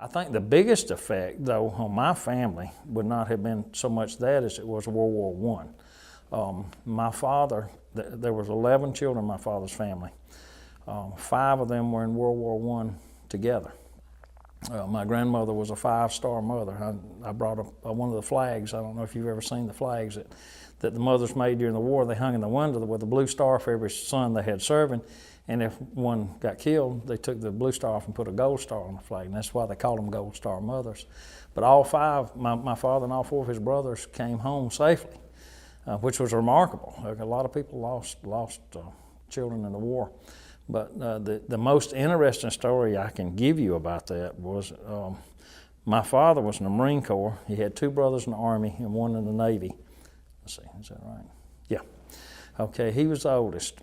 I think the biggest effect, though, on my family would not have been so much that as it was World War I. My father, there was 11 children in my father's family. 5 of them were in World War I together. My grandmother was a 5-star mother. I brought one of the flags. I don't know if you've ever seen the flags that the mothers made during the war. They hung in the window with a blue star for every son they had serving. And if one got killed, they took the blue star off and put a gold star on the flag. And that's why they called them Gold Star mothers. But all 5, my father and all 4 of his brothers came home safely, which was remarkable. A lot of people lost children in the war. But the most interesting story I can give you about that was my father was in the Marine Corps. He had 2 brothers in the Army and 1 in the Navy. Let's see, is that right? Yeah. Okay, he was the oldest.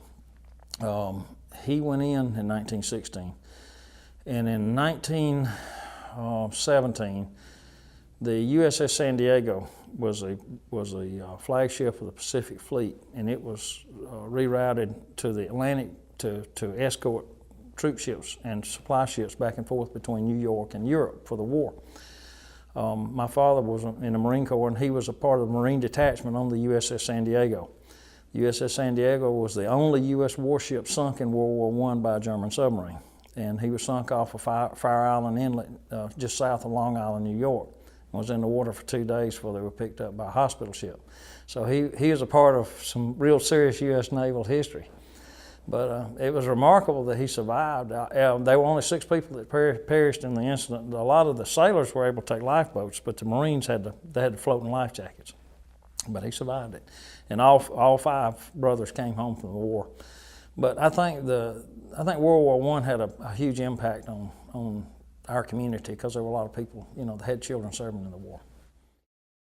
He went in 1916. And in 1917, the USS San Diego was a flagship of the Pacific Fleet, and it was rerouted to the Atlantic to escort troop ships and supply ships back and forth between New York and Europe for the war. My father was in the Marine Corps, and he was a part of the Marine detachment on the USS San Diego. USS San Diego was the only U.S. warship sunk in World War I by a German submarine, and he was sunk off of Fire Island Inlet just south of Long Island, New York. Was in the water for 2 days before they were picked up by a hospital ship. So he is a part of some real serious U.S. naval history. But it was remarkable that he survived. There were only 6 people that perished in the incident. A lot of the sailors were able to take lifeboats, but the Marines had to floating life jackets. But he survived it. And all 5 brothers came home from the war. But I think World War I had a huge impact on our community because there were a lot of people, that had children serving in the war.